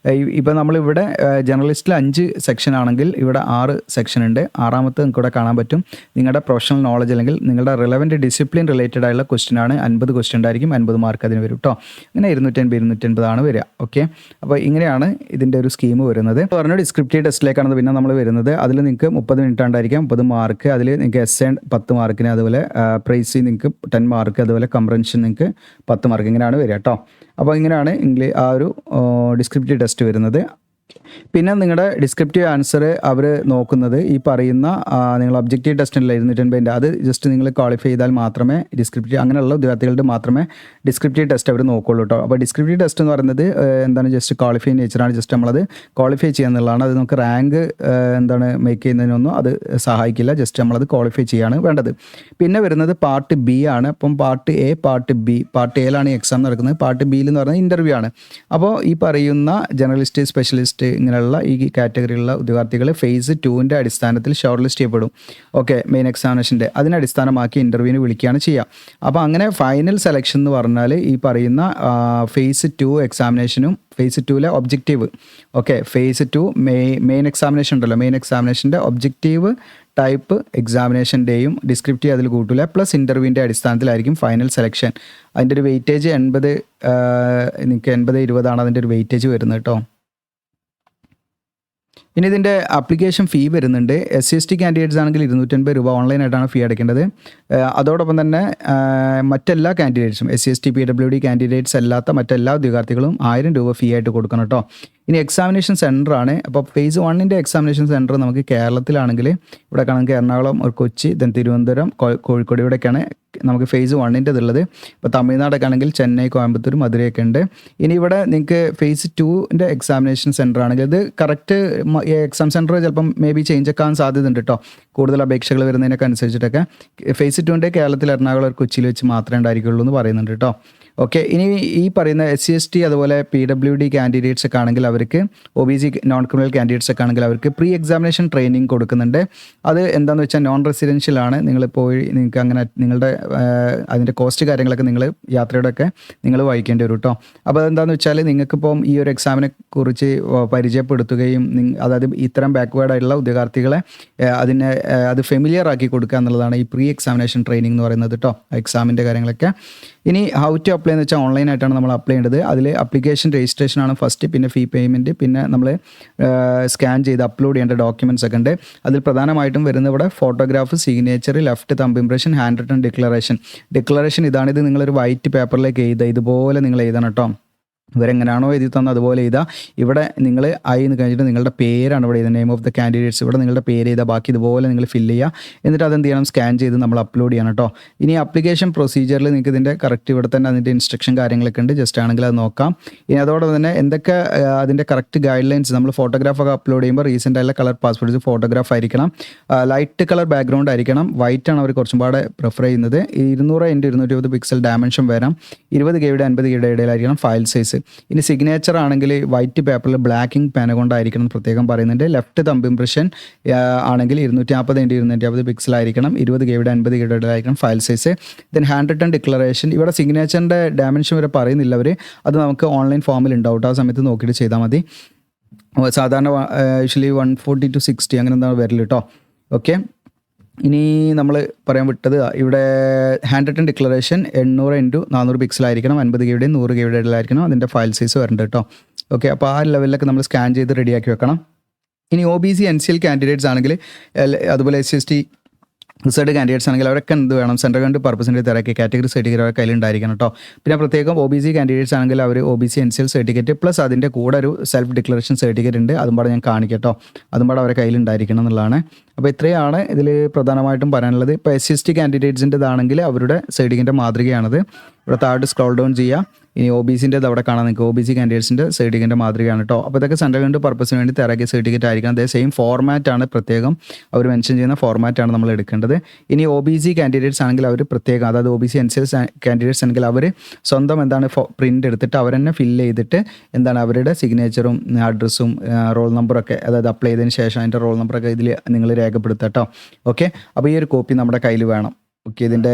ഇപ്പോൾ നമ്മളിവിടെ ജേർണലിസ്റ്റിൽ 5 സെക്ഷൻ ആണെങ്കിൽ ഇവിടെ 6 സെക്ഷൻ ഉണ്ട്. 6ാമത്തെ നിങ്ങൾക്ക് ഇവിടെ കാണാൻ പറ്റും. നിങ്ങളുടെ പ്രൊഫഷണൽ നോളജ് അല്ലെങ്കിൽ നിങ്ങളുടെ റിലവൻറ്റ് ഡിസിപ്ലിൻ റിലേറ്റഡ് ആയുള്ള ക്വസ്റ്റ്യൻ ആണ്. 50 ക്വസ്റ്റ്യൻ ഉണ്ടായിരിക്കും, 50 മാർക്ക് അതിന് വരും കേട്ടോ. അങ്ങനെ 250 ആണ് വരിക. ഓക്കെ, അപ്പോൾ ഇങ്ങനെയാണ് ഇതിൻ്റെ ഒരു സ്കീം വരുന്നത്. പറഞ്ഞ ഡിസ്ക്രിപ്റ്റീവ് ടെസ്റ്റിലേക്കാണ് പിന്നെ നമ്മൾ വരുന്നത്. അതിൽ നിങ്ങൾക്ക് 30 മിനിറ്റ് ഉണ്ടായിരിക്കാം, 30 മാർക്ക്. അതിൽ നിങ്ങൾക്ക് എസ്സേ 10 മാർക്കിന്, അതുപോലെ പ്രൈസ് നിങ്ങൾക്ക് 10 മാർക്ക്, അതുപോലെ കംപ്രൻഷൻ നിങ്ങൾക്ക് 10 മാർക്ക്. ഇങ്ങനെയാണ് വരിക കേട്ടോ. അപ്പോൾ ഇങ്ങനെയാണ് ആ ഒരു ഡിസ്ക്രിപ്റ്റീവ് ടെസ്റ്റ് വരുന്നത്. പിന്നെ നിങ്ങളുടെ ഡിസ്ക്രിപ്റ്റീവ് ആൻസർ അവർ നോക്കുന്നത് ഈ പറയുന്ന നിങ്ങൾ ഒബ്ജക്റ്റീവ് ടെസ്റ്റ് ഉണ്ടല്ലോ 250, അത് ജസ്റ്റ് നിങ്ങൾ ക്വാളിഫൈ ചെയ്താൽ മാത്രമേ ഡിസ്ക്രിപ്റ്റീവ് അങ്ങനെയുള്ള ഉദ്യോഗാർത്ഥികളുടെ മാത്രമേ ഡിസ്ക്രിപ്റ്റീവ് ടെസ്റ്റ് അവർ നോക്കുള്ളൂ കേട്ടോ. അപ്പോൾ ഡിസ്ക്രിപ്റ്റീവ് ടെസ്റ്റ് എന്ന് പറയുന്നത് എന്താണ്, ജസ്റ്റ് ക്വാളിഫൈ നേച്ചറാണ്. ജസ്റ്റ് നമ്മളത് ക്വാളിഫൈ ചെയ്യുക എന്നുള്ളതാണ്. അത് നമുക്ക് റാങ്ക് മേക്ക് ചെയ്യുന്നതിനൊന്നും അത് സഹായിക്കില്ല. ജസ്റ്റ് നമ്മളത് ക്വാളിഫൈ ചെയ്യുകയാണ് വേണ്ടത്. പിന്നെ വരുന്നത് പാർട്ട് ബി ആണ്. അപ്പം part A, part B. Part എയിലാണ് എക്സാം നടക്കുന്നത്. പാർട്ട് ബിയിൽ എന്ന് പറയുന്നത് ഇൻ്റർവ്യൂ ആണ്. അപ്പോൾ ഈ പറയുന്ന ജേർണലിസ്റ്റ്, സ്പെഷ്യലിസ്റ്റ് ഇങ്ങനെയുള്ള ഈ കാറ്റഗറിയിലുള്ള ഉദ്യോഗാർത്ഥികൾ ഫേസ് 2ൻ്റെ അടിസ്ഥാനത്തിൽ ഷോർട്ട് ലിസ്റ്റ് ചെയ്യപ്പെടും. ഓക്കെ, മെയിൻ എക്സാമിനേഷൻ്റെ അതിനെ അടിസ്ഥാനമാക്കി ഇൻ്റർവ്യൂവിന് വിളിക്കുകയാണ് ചെയ്യുക. അപ്പോൾ അങ്ങനെ ഫൈനൽ സെലക്ഷൻ എന്ന് പറഞ്ഞാൽ ഈ പറയുന്ന ഫേസ് 2 എക്സാമിനേഷനും ഫേസ് 2ലെ objective. Okay, phase 2 main examination ഉണ്ടല്ലോ, മെയിൻ എക്സാമിനേഷൻ്റെ ഒബ്ജക്റ്റീവ് ടൈപ്പ് എക്സാമിനേഷൻ്റെയും ഡിസ്ക്രിപ്റ്റീവ് അതിൽ കൂട്ടില്ല, പ്ലസ് ഇൻ്റർവ്യൂവിൻ്റെ അടിസ്ഥാനത്തിലായിരിക്കും ഫൈനൽ സെലക്ഷൻ. അതിൻ്റെ ഒരു വെയിറ്റേജ് 80-20 അതിൻ്റെ ഒരു വെയിറ്റേജ് വരുന്നത് കേട്ടോ. ഇനി ഇതിൻ്റെ ആപ്ലിക്കേഷൻ ഫീ വരുന്നുണ്ട്. SC/ST കാൻഡിഡേറ്റ്സ് ആണെങ്കിൽ 250 രൂപ ഓൺലൈനായിട്ടാണ് ഫീ അടയ്ക്കേണ്ടത്. അതോടൊപ്പം തന്നെ മറ്റെല്ലാ കാൻഡിഡേറ്റ്സും SC/ST PWD കാൻഡിഡേറ്റ്സ് അല്ലാത്ത മറ്റെല്ലാ ഉദ്യോഗാർത്ഥികളും 1000 രൂപ ഫീ ആയിട്ട് കൊടുക്കണം കേട്ടോ. ഇനി എക്സാമിനേഷൻ സെൻറ്ററാണ്. അപ്പോൾ ഫേസ് 1ൻ്റെ എക്സാമിനേഷൻ സെൻറ്റർ നമുക്ക് കേരളത്തിലാണെങ്കിൽ ഇവിടെ കാണുന്നത് എറണാകുളം, കൊച്ചി, ദെൻ തിരുവനന്തപുരം, കോഴിക്കോട് ഇവിടെയൊക്കെയാണ് നമുക്ക് ഫേസ് 1ൻ്റെ ഉള്ളത്. ഇപ്പോൾ തമിഴ്നാടൊക്കെ ആണെങ്കിൽ ചെന്നൈ, കോയമ്പത്തൂർ, മധുരയൊക്കെ ഉണ്ട്. ഇനി ഇവിടെ നിങ്ങൾക്ക് ഫേസ് 2ൻ്റെ എക്സാമിനേഷൻ സെൻറ്റർ ആണെങ്കിൽ ഇത് കറക്റ്റ് എക്സാം സെൻറ്റർ ചിലപ്പം മേ ബി ചേഞ്ച് ആക്കാൻ സാധ്യതയുണ്ട് കേട്ടോ. കൂടുതൽ അപേക്ഷകൾ വരുന്നതിനൊക്കെ അനുസരിച്ചിട്ടൊക്കെ ഫേസ് 2ൻ്റെ കേരളത്തിൽ എറണാകുളം, കൊച്ചിയിൽ വെച്ച് മാത്രമേ ഉണ്ടായിരിക്കുള്ളൂ എന്ന് പറയുന്നുണ്ട് കേട്ടോ. ഓക്കെ, ഇനി ഈ പറയുന്ന SC/ST അതുപോലെ PWD കാൻഡിഡേറ്റ്സ് ഒക്കെ ആണെങ്കിൽ അവർക്ക് OBC നോൺ ക്രിമിനൽ കാൻഡിഡേറ്റ്സ് ഒക്കെ ആണെങ്കിൽ അവർക്ക് പ്രീ എക്സാമിനേഷൻ ട്രെയിനിങ് കൊടുക്കുന്നുണ്ട്. അത് എന്താണെന്ന് വെച്ചാൽ നോൺ റെസിഡൻഷ്യലാണ്. നിങ്ങൾ പോയി നിങ്ങൾക്ക് അങ്ങനെ നിങ്ങളുടെ അതിൻ്റെ കോസ്റ്റ് കാര്യങ്ങളൊക്കെ നിങ്ങൾ യാത്രയുടെ ഒക്കെ നിങ്ങൾ വഹിക്കേണ്ടി വരും കേട്ടോ. അപ്പോൾ അതെന്താണെന്ന് വെച്ചാൽ നിങ്ങൾക്കിപ്പം ഈ ഒരു എക്സാമിനെ കുറിച്ച് പരിചയപ്പെടുത്തുകയും അതായത് ഇത്തരം ബാക്ക്വേർഡ് ആയിട്ടുള്ള ഉദ്യോഗാർത്ഥികളെ അത് ഫെമിലിയർ ആക്കി കൊടുക്കുക എന്നുള്ളതാണ് ഈ പ്രീ എക്സാമിനേഷൻ ട്രെയിനിങ് എന്ന് പറയുന്നത് കേട്ടോ, എക്സാമിൻ്റെ കാര്യങ്ങളൊക്കെ. ഇനി ഹൗ ടു അപ്ലൈ എന്ന് വെച്ചാൽ ഓൺലൈനായിട്ടാണ് നമ്മൾ അപ്ലൈ ചെയ്യേണ്ടത്. അതിൽ അപ്ലിക്കേഷൻ രജിസ്ട്രേഷൻ ആണ് ഫസ്റ്റ്, പിന്നെ ഫീ പേയ്മെൻറ്റ്, പിന്നെ നമ്മൾ സ്കാൻ ചെയ്ത് അപ്ലോഡ് ചെയ്യേണ്ട ഡോക്യുമെൻറ്റ്സ് ഒക്കെ ഉണ്ട്. അതിൽ പ്രധാനമായിട്ടും വരുന്ന ഇവിടെ photograph, signature, left thumb impression, hand written declaration ഇതാണിത്. നിങ്ങളൊരു വൈറ്റ് പേപ്പറിലേക്ക് എഴുതുക, ഇതുപോലെ നിങ്ങൾ എഴുതണം കേട്ടോ. ഇവരെങ്ങനെയാണോ എഴുതി തന്നത് അതുപോലെ എഴുതുക. ഇവിടെ നിങ്ങൾ എന്ന് കഴിഞ്ഞിട്ട് നിങ്ങളുടെ പേരാണ് ഇവിടെ എഴുതുക, നെയിം ഓഫ് ദ കാൻഡിഡേറ്റ്സ്. ഇവിടെ നിങ്ങളുടെ പേര് എഴുതുക, ബാക്കി ഇതുപോലെ നിങ്ങൾ ഫില്ല് ചെയ്യുക. എന്നിട്ട് അതെന്ത് ചെയ്യണം, സ്കാൻ ചെയ്ത് നമ്മൾ അപ്ലോഡ് ചെയ്യണം കേട്ടോ. ഇനി ആപ്ലിക്കേഷൻ പ്രൊസീജിയറിൽ നിങ്ങൾക്ക് ഇതിൻ്റെ കറക്റ്റ് ഇവിടെ തന്നെ അതിൻ്റെ ഇൻസ്ട്രക്ഷൻ കാര്യങ്ങളൊക്കെ ഉണ്ട്, ജസ്റ്റ് ആണെങ്കിൽ അത് നോക്കാം. ഇനി അതോടൊപ്പം തന്നെ എന്തൊക്കെ അതിൻ്റെ കറക്റ്റ് ഗൈഡ് ലൈൻസ്, നമ്മൾ ഫോട്ടോഗ്രാഫൊക്കെ അപ്ലോഡ് ചെയ്യുമ്പോൾ റീസെൻ്റ് ആയിട്ടുള്ള കളർ പാസ്പോർട്ട് ഫോട്ടോഗ്രാഫ് ആയിരിക്കണം, ലൈറ്റ് കളർ ബാക്ക്ഗ്രൗണ്ട് ആയിരിക്കണം, വൈറ്റ് ആണ് അവർ കുറച്ചും പാടെ പ്രിഫർ ചെയ്യുന്നത്. 200x220 പിക്സൽ ഡയമെൻഷൻ വരാം, 20 GB 50 GB ഇടയിലായിരിക്കണം ഫയൽ സൈസ്. ഇനി സിഗ്നേച്ചർ ആണെങ്കിൽ വൈറ്റ് പേപ്പറിൽ ബ്ലാക്കിംഗ് പേന കൊണ്ടായിരിക്കണം പ്രത്യേകം പറയുന്നുണ്ട്. ലെഫ്റ്റ് തമ്പ് ഇംപ്രഷൻ ആണെങ്കിൽ 250x250 പിക്സലായിരിക്കണം, 20 GB 50 GB ഇടയിലായിരിക്കണം file size. Then hand written declaration, ഇവിടെ സിഗ്നേച്ചറിൻ്റെ ഡയമെൻഷൻ വരെ പറയുന്നില്ല അവർ, അത് നമുക്ക് ഓൺലൈൻ ഫോമിൽ ഉണ്ടാവും. ആ സമയത്ത് നോക്കിയിട്ട് ചെയ്താൽ മതി. സാധാരണ യൂഷ്വലി 140x60 അങ്ങനെ എന്താണ് വരല് കേട്ടോ. ഓക്കെ, ഇനി നമ്മൾ പറയാൻ വിട്ടത് ഇവിടെ hand written declaration 800x400 പിക്സലായിരിക്കണം, 50 GB 100 GB ഇടയിലായിരിക്കണം അതിൻ്റെ ഫയൽ സൈസ് വരേണ്ടത് കേട്ടോ. ഓക്കെ, അപ്പോൾ ആ ലെവലിലൊക്കെ നമ്മൾ സ്കാൻ ചെയ്ത് റെഡിയാക്കി വെക്കണം. ഇനി OBC NCL കാൻഡിഡേറ്റ്സ് ആണെങ്കിൽ അതുപോലെ SC/ST റിസർട്ട് കാൻഡിഡേറ്റ്സ് ആണെങ്കിൽ അവരൊക്കെ എന്ത് വേണം, സെൻട്രൽ ഗവൺമെൻറ് പർപ്പസിൻ്റെ തിരക്കി കാറ്റഗറി സർട്ടിഫിക്കറ്റ് അവരുടെ കയ്യിലുണ്ടായിരിക്കണം കേട്ടോ. പിന്നെ പ്രത്യേകം OBC കാൻഡിഡേറ്റ്സ് ആണെങ്കിൽ അവർ OBC NCL സർട്ടിഫിക്കറ്റ് പ്ലസ് അതിൻ്റെ കൂടെ ഒരു സെൽഫ് ഡിക്ലറേഷൻ സർട്ടിഫിക്കറ്റ് ഉണ്ട്, അതും പാടെ ഞാൻ കാണിക്കാം കേട്ടോ. അതും പാടെ അവരുടെ കയ്യിലുണ്ടായിരിക്കണം എന്നുള്ളതാണ്. അപ്പോൾ ഇത്രയാണ് ഇതിൽ പ്രധാനമായിട്ടും പറയാനുള്ളത്. ഇപ്പോൾ SC/ST കാൻഡിഡേറ്റ്സിൻ്റെതാണെങ്കിൽ അവരുടെ സർട്ടിഫിക്കറ്റിൻ്റെ മാതൃകയാണത്. ഇവിടെ താഴോട്ട് സ്ക്രോൾ ഡൗൺ ചെയ്യുക. ഇനി OBCൻ്റെത് അവിടെ കാണാൻ നിങ്ങൾക്ക് OBC കാൻഡിഡേറ്റ്സിൻ്റെ സർട്ടിഫിക്കറ്റിൻ്റെ മാതൃകയാണ് കേട്ടോ. അപ്പോൾ ഇതൊക്കെ സെൻട്രൽ ഗവൺമെൻറ് പർപ്പസിന് വേണ്ടി തയ്യാറാക്കിയ സർട്ടിഫിക്കറ്റ് ആയിരിക്കണം. അതേ സെയിം ഫോർമാറ്റാണ്, പ്രത്യേകം അവർ മെൻഷൻ ചെയ്യുന്ന ഫോർമാറ്റാണ് നമ്മൾ എടുക്കേണ്ടത്. ഇനി OBC കാൻഡിഡേറ്റ്സ് ആണെങ്കിൽ അവർ പ്രത്യേകം, അതായത് OBC NCL കാൻഡിഡേറ്റ്സ് ആണെങ്കിൽ അവർ സ്വന്തം എന്താണ് പ്രിൻ്റ് എടുത്തിട്ട് അവർ തന്നെ ഫില്ല് ചെയ്തിട്ട് എന്താണ് അവരുടെ സിഗ്നേച്ചറും അഡ്രസ്സും റോൾ നമ്പറൊക്കെ, അതായത് അപ്ലൈ ചെയ്തതിന് ശേഷം അതിൻ്റെ റോൾ നമ്പറൊക്കെ ഇതിൽ നിങ്ങൾ രേഖപ്പെടുത്തുക കേട്ടോ. ഓക്കെ, അപ്പോൾ ഈ ഒരു കോപ്പി നമ്മുടെ കയ്യിൽ വേണം. ഓക്കെ, ഇതിൻ്റെ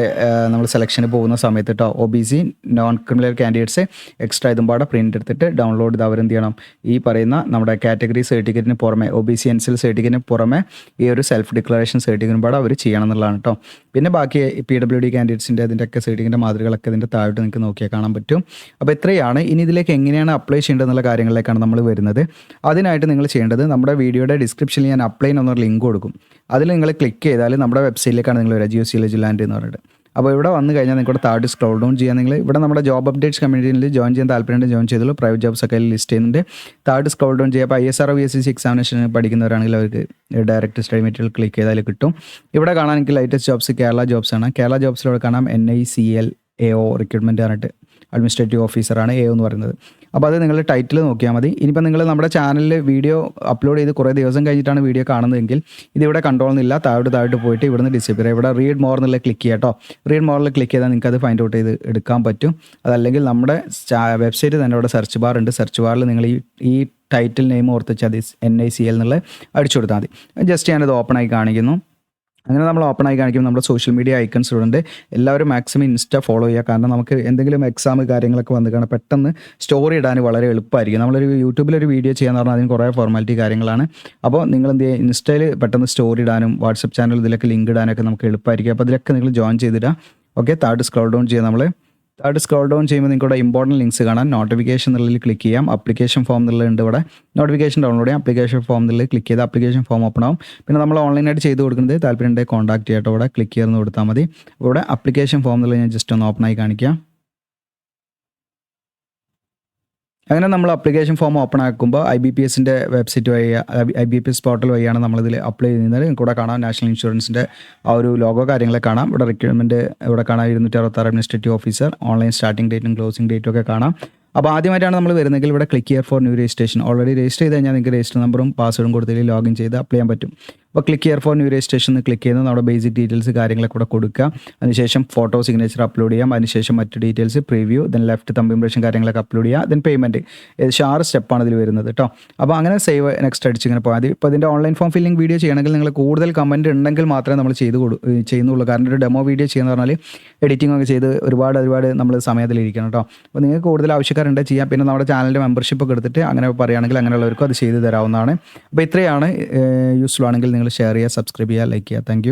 നമ്മൾ സെലക്ഷന് പോകുന്ന സമയത്ത് കേട്ടോ OBC non criminal candidates extra ഇതും പാടെ പ്രിൻ്റ് എടുത്തിട്ട് ഡൗൺലോഡ് ചെയ്ത് അവരെന്ത് ചെയ്യണം, ഈ പറയുന്ന നമ്മുടെ കാറ്റഗറി സർട്ടിഫിക്കറ്റിന് പുറമെ OBC NCL സർട്ടിഫിക്കറ്റിന് പുറമെ ഈ ഒരു സെൽഫ് ഡിക്ലറേഷൻ സർട്ടിഫിക്കറ്റും പാടെ അവർ ചെയ്യണം എന്നുള്ളതാണ് കേട്ടോ. പിന്നെ ബാക്കി PWD കാൻഡിഡേറ്റ്സിൻ്റെ അതിൻ്റെയൊക്കെ സർട്ടിഫിക്കറ്റിൻ്റെ മാതൃകളൊക്കെ ഇതിൻ്റെ താഴോട്ട് നിങ്ങൾക്ക് നോക്കിയാൽ കാണാൻ പറ്റും. അപ്പോൾ ഇത്രയാണ്. ഇനി ഇതിലേക്ക് എങ്ങനെയാണ് അപ്ലൈ ചെയ്യേണ്ടതെന്നുള്ള കാര്യങ്ങളിലേക്കാണ് നമ്മൾ വരുന്നത്. അതിനായിട്ട് നിങ്ങൾ ചെയ്യേണ്ടത്, നമ്മുടെ വീഡിയോയുടെ ഡിസ്ക്രിപ്ഷനിൽ ഞാൻ അപ്ലൈ എന്നൊരു ലിങ്ക് കൊടുക്കും. അതിൽ നിങ്ങൾ ക്ലിക്ക് ചെയ്താൽ നമ്മുടെ വെബ്സൈറ്റിലേക്കാണ് നിങ്ങൾ വരിക, GeoCLG Land എന്ന് പറഞ്ഞിട്ട്. അപ്പോൾ ഇവിടെ വന്നു കഴിഞ്ഞാൽ നിങ്ങൾക്ക് താഴോട്ട് സ്ക്രോൾ ഡൗൺ ചെയ്യാൻ, നിങ്ങൾ ഇവിടെ നമ്മുടെ ജോബ് അപ്ഡേറ്റ്സ് കമ്മ്യൂണിറ്റിയിൽ ജോയിൻ ചെയ്യാൻ താല്പര്യമുണ്ട്, ജോയിൻ ചെയ്തോളൂ. പ്രൈവറ്റ് ജോബ്സ് ഒക്കെ ലിസ്റ്റ് ചെയ്യുന്നുണ്ട്. താഴോട്ട് സ്ക്രോൾ ഡൗൺ ചെയ്യുക. അപ്പോൾ ISRO SSC എക്സാമിനേഷൻ പഠിക്കുന്നവരാണെങ്കിൽ അവർക്ക് ഡയറക്റ്റ് സ്റ്റഡി മെറ്റീരിയൽ ക്ലിക്ക് ചെയ്താൽ കിട്ടും. ഇവിടെ കാണാൻ എനിക്ക് ലേറ്റസ്റ്റ് ജോബ്സ് കേരള ജോബ്സ് ആണ്. കേരള ജോബ്സിലൂടെ കാണാം NICL AO റിക്രൂട്ട്മെൻറ്റ് പറഞ്ഞിട്ട് അഡ്മിനിസ്ട്രേറ്റീവ് ഓഫീസറാണ് AO എന്ന് പറയുന്നത്. അപ്പോൾ അത് നിങ്ങൾ ടൈറ്റിൽ നോക്കിയാൽ മതി. ഇനിയിപ്പോൾ നിങ്ങൾ നമ്മുടെ ചാനലിൽ വീഡിയോ അപ്ലോഡ് ചെയ്ത് കുറേ ദിവസം കഴിഞ്ഞിട്ടാണ് വീഡിയോ കാണുന്നതെങ്കിൽ ഇതിവിടെ കണ്ടോളുന്നില്ല, താഴോട്ട് പോയിട്ട് ഇവിടുന്ന് ഡിസപ്പിയർ ഇവിടെ റീഡ് മോർ എന്നുള്ള ക്ലിക്ക് ചെയ്യുക കേട്ടോ. റീഡ് മോറിൽ ക്ലിക്ക് ചെയ്താൽ നിങ്ങൾക്ക് അത് ഫൈൻഡ് ഔട്ട് ചെയ്ത് എടുക്കാൻ പറ്റും. അതല്ലെങ്കിൽ നമ്മുടെ വെബ്സൈറ്റ് തന്നെ ഇവിടെ സെർച്ച് ബാർ ഉണ്ട്. സെർച്ച് ബാറിൽ നിങ്ങൾ ഈ ടൈറ്റിൽ നെയിം ഓർത്ത് വെച്ചാൽ അത് NICL എന്നുള്ളത് അടിച്ചു കൊടുത്താൽ മതി. ജസ്റ്റ് ഞാനത് ഓപ്പൺ ആയി കാണിക്കുന്നു. അങ്ങനെ നമ്മൾ ഓപ്പൺ ആയി കാണിക്കുമ്പോൾ നമ്മുടെ സോഷ്യൽ മീഡിയ ഐക്കൺസ് ഉണ്ട്. എല്ലാവരും മാക്സിമം ഇൻസ്റ്റ ഫോളോ ചെയ്യുക. കാരണം നമുക്ക് എന്തെങ്കിലും എക്സാം കാര്യങ്ങളൊക്കെ വന്നു കാണാൻ പെട്ടെന്ന് സ്റ്റോറി ഇടാൻ വളരെ എളുപ്പമായിരിക്കും. നമ്മളൊരു യൂട്യൂബിലൊരു വീഡിയോ ചെയ്യാന്ന് പറഞ്ഞാൽ അതിന് കുറേ ഫോർമാലിറ്റി കാര്യങ്ങളാണ്. അപ്പോൾ നിങ്ങൾ എന്ത് ചെയ്യുക, ഇൻസ്റ്റയിൽ പെട്ടെന്ന് സ്റ്റോറി ഇടാനും വാട്സപ്പ് ചാനൽ ഇതിലൊക്കെ ലിങ്ക് ഇടാനൊക്കെ നമുക്ക് എളുപ്പമായിരിക്കും. അപ്പോൾ ഇതിലൊക്കെ നിങ്ങൾ ജോയിൻ ചെയ്തിടുക. ഓക്കെ, താഴോട്ട് സ്ക്രോൾ ഡൗൺ ചെയ്യുക. നമ്മൾ താഴോട്ട് സ്ക്രോൾ ഡൗൺ ചെയ്യുമ്പോൾ നിങ്ങളുടെ ഇമ്പോർട്ടൻറ്റ് ലിങ്ക്സ് കാണാൻ നോട്ടിഫിക്കേഷൻ എന്നുള്ളതിൽ ക്ലിക്ക് ചെയ്യാം. അപ്ലിക്കേഷൻ ഫോം എന്നുള്ളത് ഇവിടെ നോട്ടിഫിക്കേഷൻ ഡൗൺലോഡ് ചെയ്യാം. അപ്ലിക്കേഷൻ ഫോം എന്നുള്ളത് ക്ലിക്ക് ചെയ്ത് അപ്ലിക്കേഷൻ ഫോം ഓപ്പൺ ആവും. പിന്നെ നമ്മൾ ഓൺലൈനായിട്ട് ചെയ്ത് കൊടുക്കുന്നത് താല്പര്യമുണ്ടെങ്കിൽ കോൺടാക്ട് ചെയ്യട്ടോ. ഇവിടെ ക്ലിക്ക് ചെയ്ത് കൊടുത്താൽ മതി. ഇവിടെ അപ്ലിക്കേഷൻ ഫോം എന്നുള്ളത് ഞാൻ ജസ്റ്റ് ഒന്ന് ഓപ്പൺ ആയി കാണിക്കാം. അങ്ങനെ നമ്മൾ അപ്ലിക്കേഷൻ ഫോം ഓപ്പൺ ആക്കുമ്പോൾ IBPSൻ്റെ വെബ്സൈറ്റ് വഴി IBPS പോർട്ടൽ വഴിയാണ് നമ്മളിതിൽ അപ്ലൈ ചെയ്യുന്നത്. കൂടെ കാണാം നാഷണൽ ഇൻഷുറൻസിൻ്റെ ആ ഒരു ലോഗോ കാര്യങ്ങളെ കാണാം. ഇവിടെ റിക്വയർമെൻറ്റ് ഇവിടെ കാണാം 266 അഡ്മിനിസ്ട്രേറ്റീവ് ഓഫീസർ, ഓൺലൈൻ സ്റ്റാർട്ടിംഗ് ഡേറ്റും ക്ലോസിംഗ് ഡേറ്റും ഒക്കെ കാണാം. അപ്പോൾ ആദ്യമായിട്ടാണ് നമ്മൾ വരുന്നതെങ്കിൽ ഇവിടെ click here for new registration. Already register ചെയ്ത് കഴിഞ്ഞാൽ നിങ്ങൾക്ക് രജിസ്റ്റർ നമ്പറും പാസ്വേഡും കൊടുത്തതിൽ ലോഗിൻ ചെയ്ത് അപ്ലൈ ചെയ്യാൻ പറ്റും. അപ്പോൾ click here for new registration എന്ന് ക്ലിക്ക് ചെയ്യുന്നത് നമ്മുടെ ബേസിക് ഡീറ്റെയിൽസ് കാര്യങ്ങളൊക്കെ കൂടെ കൊടുക്കുക. അതിനുശേഷം ഫോട്ടോ സിഗ്നേച്ചർ അപ്ലോഡ് ചെയ്യാം. അതിനുശേഷം മറ്റ് details preview, then left thumb impression കാര്യങ്ങളൊക്കെ അപ്ലോഡ് ചെയ്യുക. ദെൻ പേയ്മെൻറ്റ് ഏകദേശം 6 സ്റ്റെപ്പാണ് ഇതിൽ വരുന്നത് കേട്ടോ. അപ്പോൾ അങ്ങനെ സേവ് നെക്സ്റ്റ് അടിച്ച് ഇങ്ങനെ പോകാം. ഇപ്പോൾ ഇതിൻ്റെ ഓൺലൈൻ ഫോം ഫില്ലിംഗ് വീഡിയോ ചെയ്യണമെങ്കിൽ നിങ്ങൾ കൂടുതൽ കമൻറ്റ് ഉണ്ടെങ്കിൽ മാത്രമേ നമ്മൾ ചെയ്യുന്നുള്ളൂ. കാരണം ഒരു ഡെമോ വീഡിയോ ചെയ്യുന്ന പറഞ്ഞാൽ എഡിറ്റിംഗ് ഒക്കെ ചെയ്ത് ഒരുപാട് നമ്മൾ സമയത്തിലിരിക്കണം കേട്ടോ. അപ്പോൾ നിങ്ങൾക്ക് കൂടുതൽ ആവശ്യക്കാരുണ്ട് ചെയ്യാം. പിന്നെ നമ്മുടെ ചാനലിൻ്റെ മെമ്പർഷിപ്പ് ഒക്കെ എടുത്തിട്ട് അങ്ങനെ പറയുകയാണെങ്കിൽ അങ്ങനെയുള്ളവർക്കും അത് ചെയ്ത് തരാവുന്നതാണ്. അപ്പോൾ ഇത്രയാണ്. യൂസ്ഫുൾ ആണെങ്കിൽ നിങ്ങൾ ഷെയർ ചെയ്യുക, സബ്സ്ക്രൈബ് ചെയ്യുക, ലൈക്ക് ചെയ്യുക. താങ്ക്